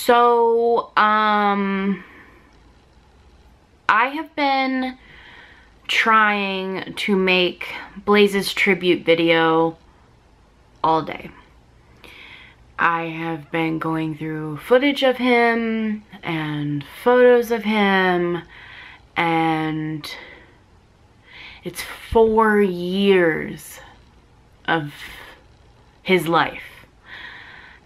So, I have been trying to make Blaise's tribute video all day. I have been going through footage of him and photos of him, and it's 4 years of his life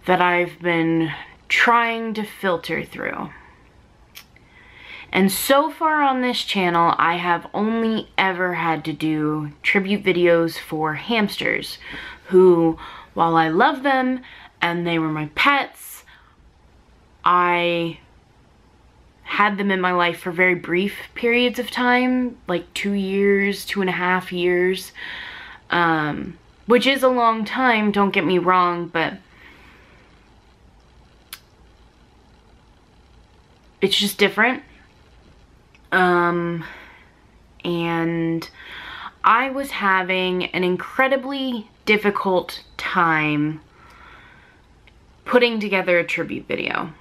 that I've been trying to filter through. And so far on this channel, I have only ever had to do tribute videos for hamsters who, while I love them and they were my pets, I had them in my life for very brief periods of time, like 2 years, 2.5 years, which is a long time, don't get me wrong, but it's just different. And I was having an incredibly difficult time putting together a tribute video.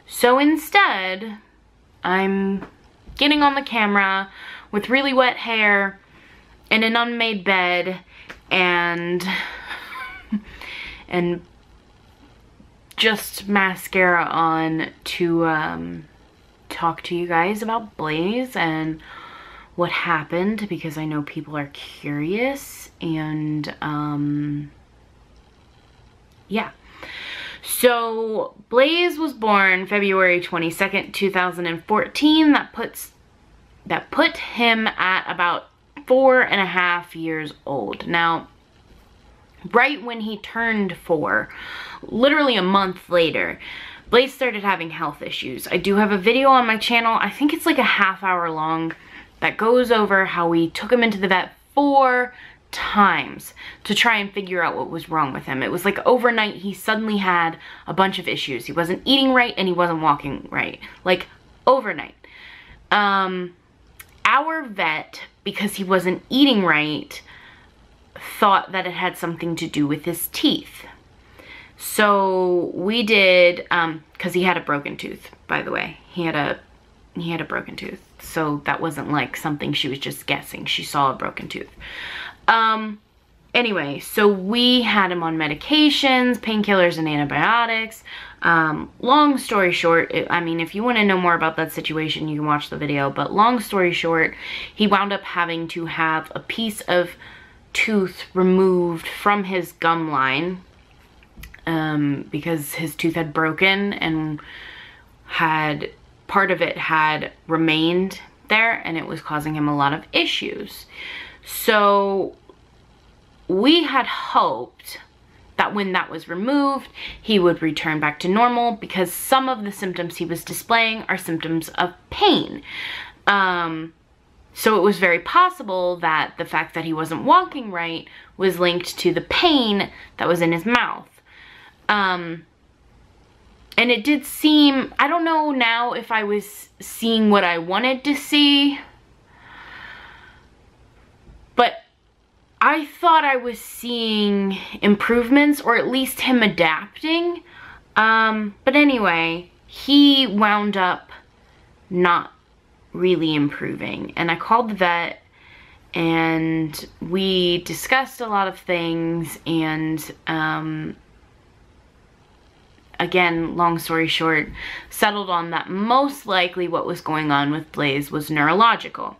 So instead, I'm getting on the camera with really wet hair in an unmade bed and just mascara on to talk to you guys about Blaise and what happened, because I know people are curious. And yeah. So Blaise was born February 22nd, 2014. That put him at about 4.5 years old. Now, right when he turned 4, literally a month later, Blaise started having health issues. I do have a video on my channel, I think it's like a half-hour long, that goes over how we took him into the vet 4 times to try and figure out what was wrong with him. It was like overnight he suddenly had a bunch of issues. He wasn't eating right and he wasn't walking right. Like overnight. Our vet, because he wasn't eating right, thought that it had something to do with his teeth. So we did, because he had a broken tooth, by the way. He had a broken tooth. So that wasn't like something she was just guessing. She saw a broken tooth. Anyway, so we had him on medications, painkillers, and antibiotics. Long story short, I mean, if you want to know more about that situation, you can watch the video. But long story short, he wound up having to have a piece of tooth removed from his gum line, because his tooth had broken and part of it had remained there, and it was causing him a lot of issues. So we had hoped that when that was removed, he would return back to normal, because some of the symptoms he was displaying are symptoms of pain. So it was very possible that the fact that he wasn't walking right was linked to the pain that was in his mouth. And it did seem, I don't know now if I was seeing what I wanted to see, but I thought I was seeing improvements, or at least him adapting. But anyway, he wound up not really improving. And I called the vet and we discussed a lot of things, and again, long story short, settled on that most likely what was going on with Blaise was neurological.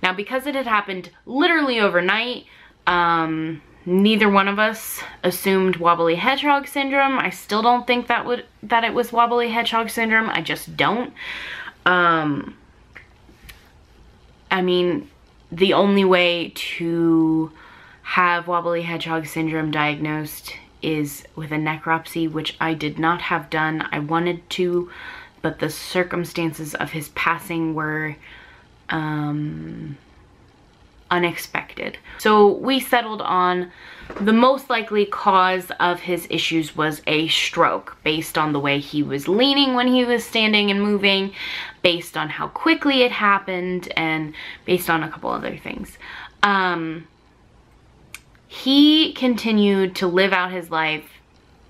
Now, because it had happened literally overnight, neither one of us assumed wobbly hedgehog syndrome. I still don't think that it was wobbly hedgehog syndrome. I just don't. I mean, the only way to have wobbly hedgehog syndrome diagnosed is with a necropsy, which I did not have done. I wanted to, but the circumstances of his passing were unexpected. So we settled on the most likely cause of his issues was a stroke, based on the way he was leaning when he was standing and moving, based on how quickly it happened, and based on a couple other things. He continued to live out his life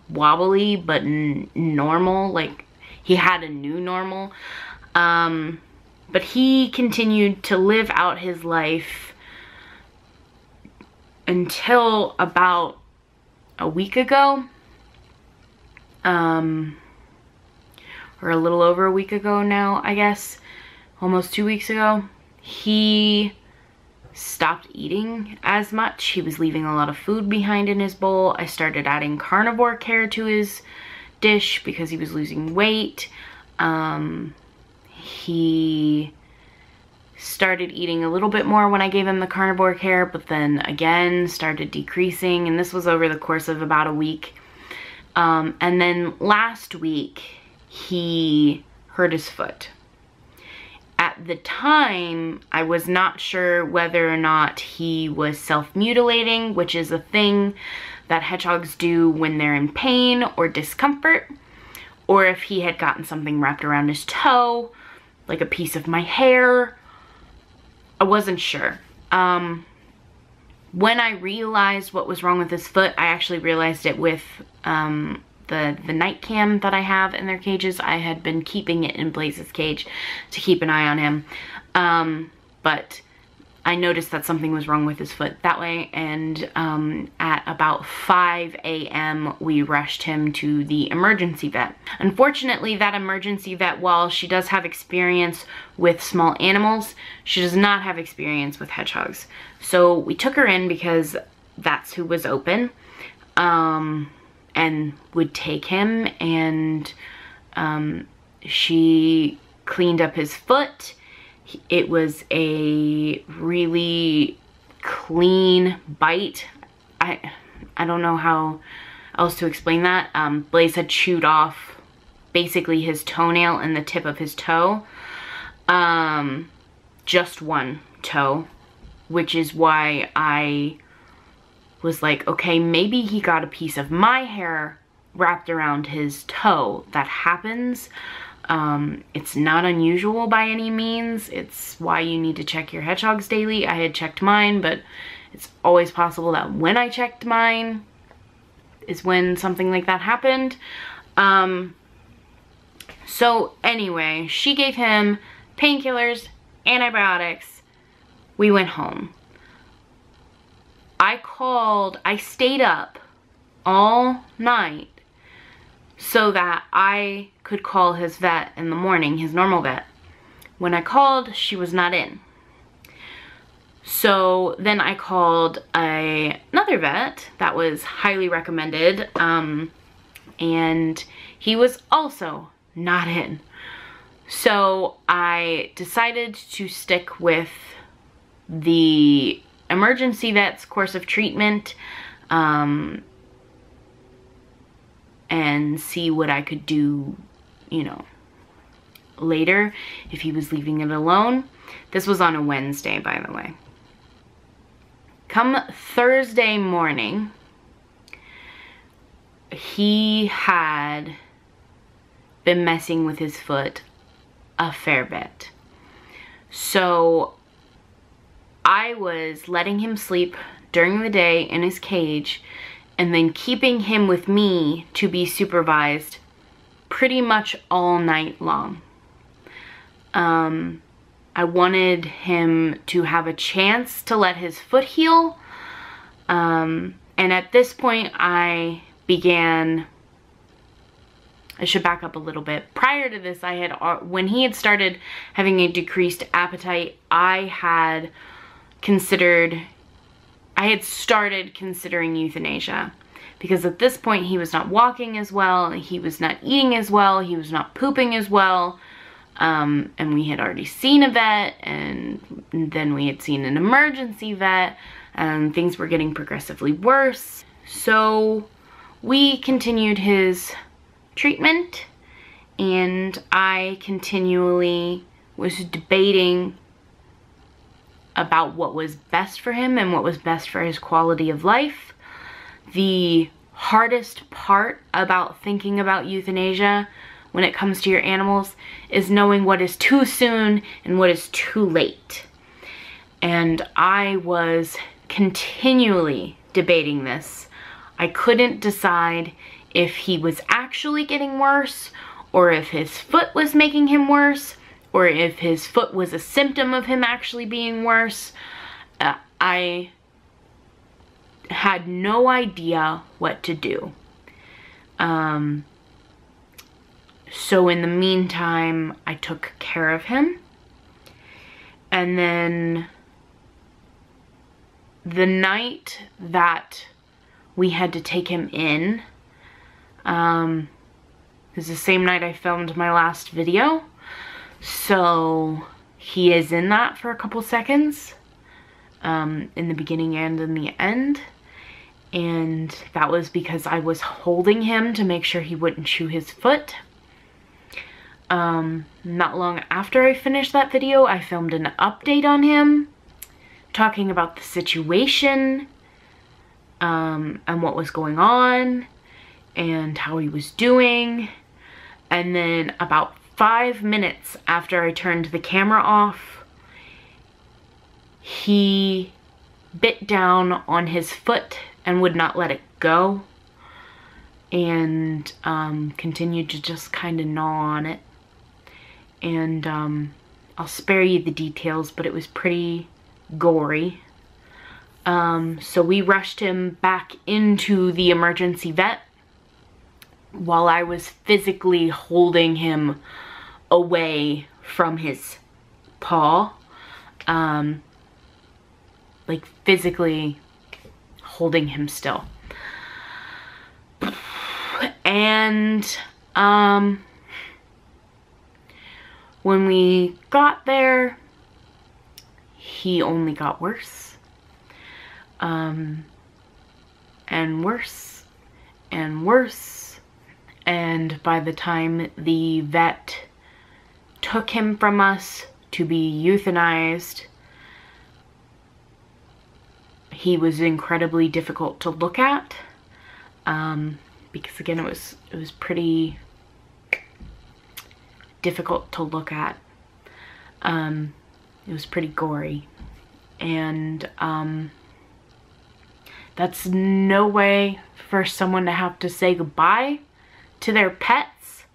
wobbly, but normal. Like, he had a new normal. But he continued to live out his life until about a week ago. Or a little over a week ago now, I guess. Almost 2 weeks ago. He stopped eating as much. He was leaving a lot of food behind in his bowl. I started adding carnivore care to his dish because he was losing weight. He started eating a little bit more when I gave him the carnivore care, but then again started decreasing, and this was over the course of about a week. And then last week he hurt his foot. At the time, I was not sure whether or not he was self-mutilating, which is a thing that hedgehogs do when they're in pain or discomfort, or if he had gotten something wrapped around his toe, like a piece of my hair. I wasn't sure. When I realized what was wrong with his foot, I actually realized it with the night cam that I have in their cages. I had been keeping it in Blaise's cage to keep an eye on him. But I noticed that something was wrong with his foot that way, and at about 5 a.m. we rushed him to the emergency vet. Unfortunately, that emergency vet, while she does have experience with small animals, she does not have experience with hedgehogs. So we took her in because that's who was open, and would take him, and she cleaned up his foot. It was a really clean bite. I don't know how else to explain that. Blaise had chewed off basically his toenail and the tip of his toe. Just one toe, which is why I was like, okay, maybe he got a piece of my hair wrapped around his toe. That happens. It's not unusual by any means. It's why you need to check your hedgehogs daily. I had checked mine, but it's always possible that when I checked mine is when something like that happened. So anyway, she gave him painkillers, antibiotics. We went home. I stayed up all night so that I could call his vet in the morning, his normal vet. When I called, she was not in. So then I called another vet that was highly recommended, and he was also not in. So I decided to stick with the emergency vet's course of treatment, and see what I could do, you know, later if he was leaving it alone. This was on a Wednesday, by the way. Come Thursday morning, he had been messing with his foot a fair bit. So I was letting him sleep during the day in his cage and then keeping him with me to be supervised pretty much all night long. I wanted him to have a chance to let his foot heal. And at this point I should back up a little bit. Prior to this, when he had started having a decreased appetite, I had started considering euthanasia, because at this point he was not walking as well, he was not eating as well, he was not pooping as well, and we had already seen a vet, and then we had seen an emergency vet, and things were getting progressively worse. So we continued his treatment, and I continually was debating about what was best for him and what was best for his quality of life. The hardest part about thinking about euthanasia when it comes to your animals is knowing what is too soon and what is too late. And I was continually debating this. I couldn't decide if he was actually getting worse, or if his foot was making him worse, or if his foot was a symptom of him actually being worse. I had no idea what to do. So in the meantime, I took care of him. And then the night that we had to take him in, it was the same night I filmed my last video. So he is in that for a couple seconds, in the beginning and in the end. And that was because I was holding him to make sure he wouldn't chew his foot. Not long after I finished that video, I filmed an update on him, talking about the situation, and what was going on, and how he was doing. And then about 5 minutes after I turned the camera off, he bit down on his foot and would not let it go, and continued to just kind of gnaw on it. And I'll spare you the details, but it was pretty gory. So we rushed him back into the emergency vet while I was physically holding him away from his paw. Like physically holding him still. And when we got there, he only got worse, and worse, and worse. And by the time the vet took him from us to be euthanized, he was incredibly difficult to look at, because again, it was pretty difficult to look at. It was pretty gory, and that's no way for someone to have to say goodbye to their pets.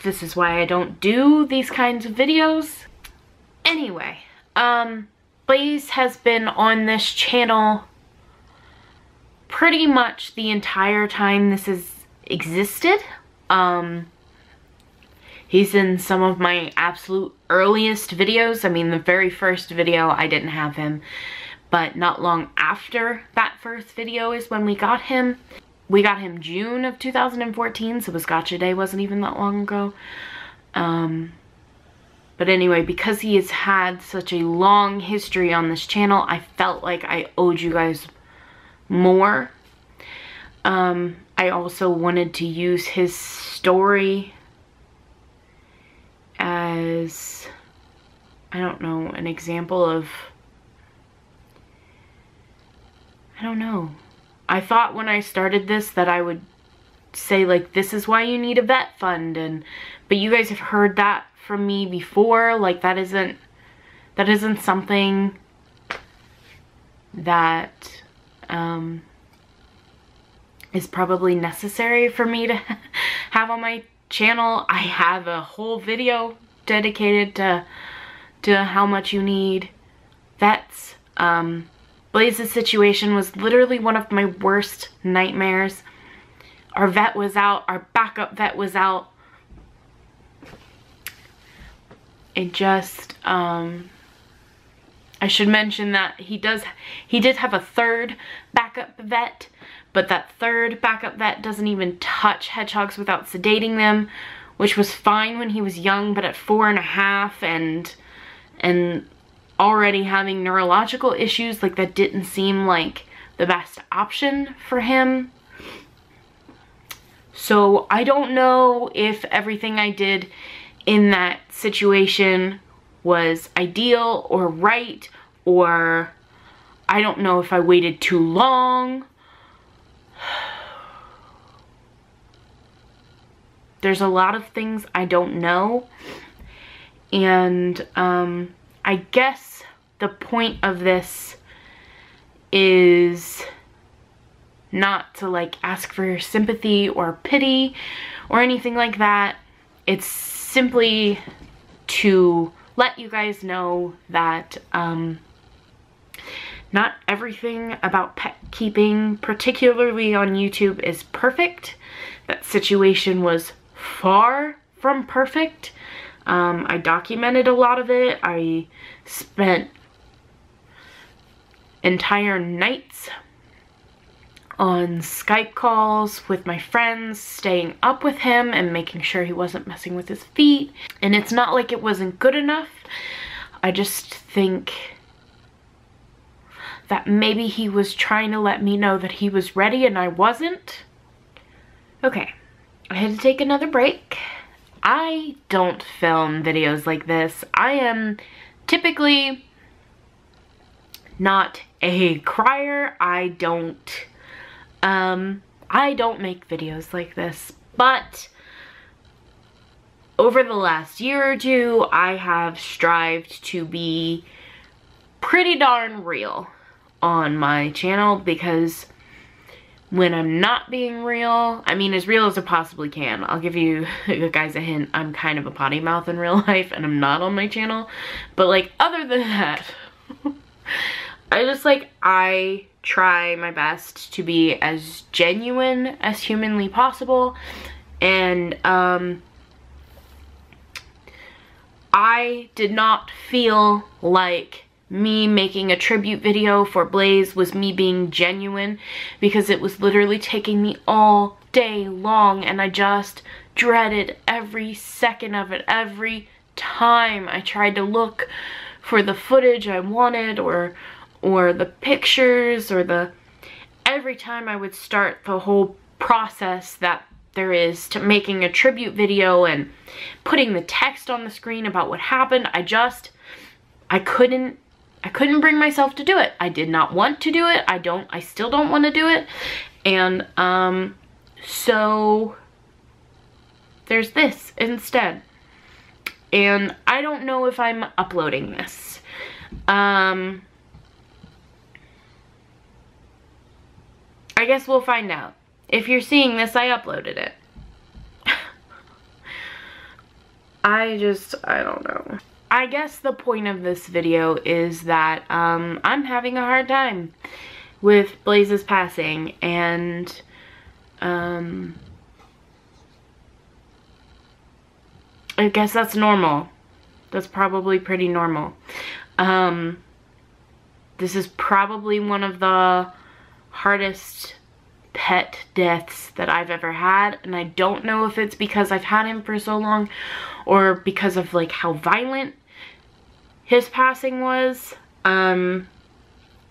This is why I don't do these kinds of videos. Anyway, Blaise has been on this channel pretty much the entire time this has existed. He's in some of my absolute earliest videos. I mean, the very first video, I didn't have him. But not long after that first video is when we got him. We got him June of 2014, so his gotcha day wasn't even that long ago. But anyway, because he has had such a long history on this channel, I felt like I owed you guys more. I also wanted to use his story as, I don't know, an example of, I don't know. I thought when I started this that I would say, like, this is why you need a vet fund, but you guys have heard that from me before. Like, that isn't something that is probably necessary for me to have on my channel. I have a whole video dedicated to how much you need vets. Blaise's situation was literally one of my worst nightmares. Our vet was out, our backup vet was out. It just, I should mention that he did have a third backup vet, but that third backup vet doesn't even touch hedgehogs without sedating them, which was fine when he was young, but at 4.5 and already having neurological issues, like, that didn't seem like the best option for him. So I don't know if everything I did in that situation was ideal or right, or I don't know if I waited too long. There's a lot of things I don't know, and I guess the point of this is not to like ask for sympathy or pity or anything like that. It's simply to let you guys know that not everything about pet keeping, particularly on YouTube, is perfect. That situation was far from perfect. I documented a lot of it. I spent entire nights on Skype calls with my friends, staying up with him and making sure he wasn't messing with his feet. And it's not like it wasn't good enough. I just think that maybe he was trying to let me know that he was ready and I wasn't. Okay, I had to take another break. I don't film videos like this. I am typically not a crier. I don't make videos like this, but over the last year or two, I have strived to be pretty darn real on my channel, because when I'm not being real, I mean as real as I possibly can. I'll give you guys a hint, I'm kind of a potty mouth in real life and I'm not on my channel. But like other than that, I try my best to be as genuine as humanly possible. And I did not feel like me making a tribute video for Blaise was me being genuine, because it was literally taking me all day long and I just dreaded every second of it. Every time I tried to look for the footage I wanted or the pictures or every time I would start the whole process that there is to making a tribute video and putting the text on the screen about what happened, I couldn't bring myself to do it. I did not want to do it. I still don't want to do it. And so there's this instead. And I don't know if I'm uploading this. I guess we'll find out. If you're seeing this, I uploaded it. I don't know. I guess the point of this video is that I'm having a hard time with Blaise's passing, and I guess that's normal. That's probably pretty normal. This is probably one of the hardest pet deaths that I've ever had, and I don't know if it's because I've had him for so long or because of like how violent his passing was. I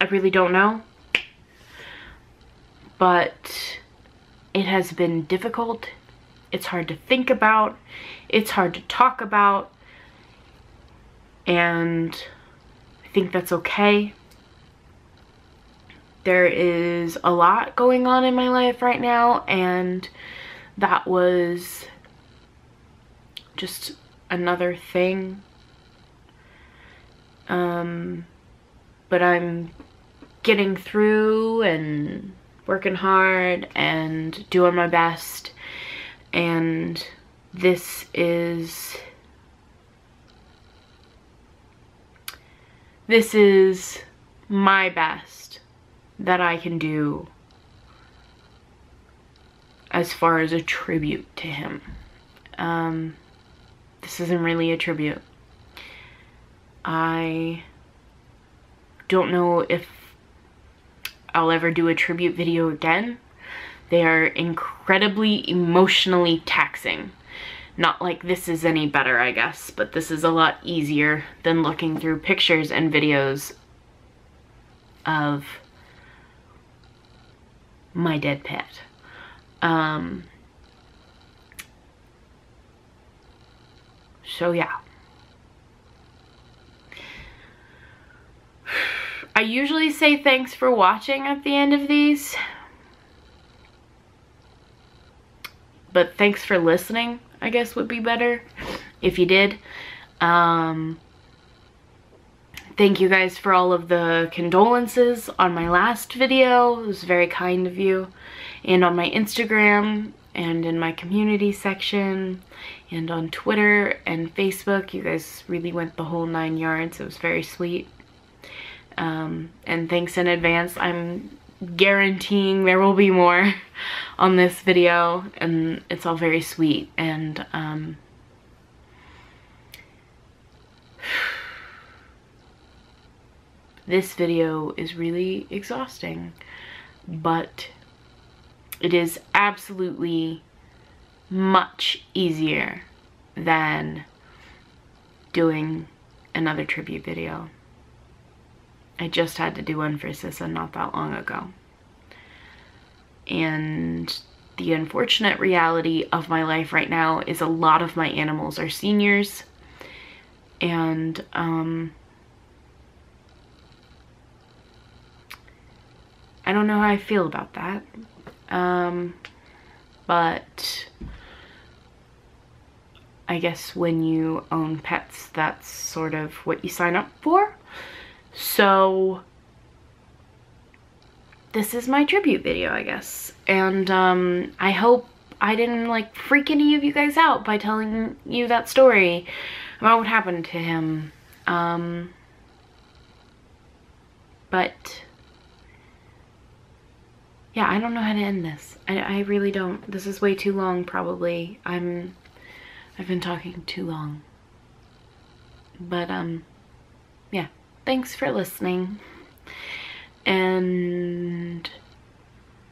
really don't know, but it has been difficult. It's hard to think about, it's hard to talk about, and I think that's okay. There is a lot going on in my life right now, and that was just another thing. But I'm getting through and working hard and doing my best, and this is my best that I can do as far as a tribute to him. This isn't really a tribute. I don't know if I'll ever do a tribute video again. They are incredibly emotionally taxing. Not like this is any better, I guess, but this is a lot easier than looking through pictures and videos of my dead pet. So yeah. I usually say thanks for watching at the end of these, but thanks for listening, I guess would be better if you did. Thank you guys for all of the condolences on my last video. It was very kind of you. And on my Instagram and in my community section and on Twitter and Facebook. You guys really went the whole 9 yards. It was very sweet. And thanks in advance. I'm guaranteeing there will be more on this video, and it's all very sweet. And this video is really exhausting, but it is absolutely much easier than doing another tribute video. I just had to do one for Sissa not that long ago. And the unfortunate reality of my life right now is a lot of my animals are seniors. And I don't know how I feel about that. But I guess when you own pets, that's sort of what you sign up for. So this is my tribute video, I guess. And I hope I didn't like freak any of you guys out by telling you that story about what happened to him. But yeah, I don't know how to end this. I really don't. This is way too long, probably. I've been talking too long. But yeah. Thanks for listening, and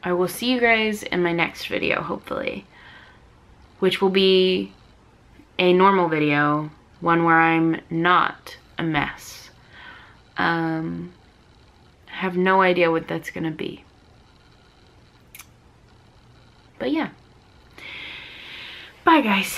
I will see you guys in my next video, hopefully, which will be a normal video, one where I'm not a mess. Have no idea what that's gonna be, but yeah, bye guys.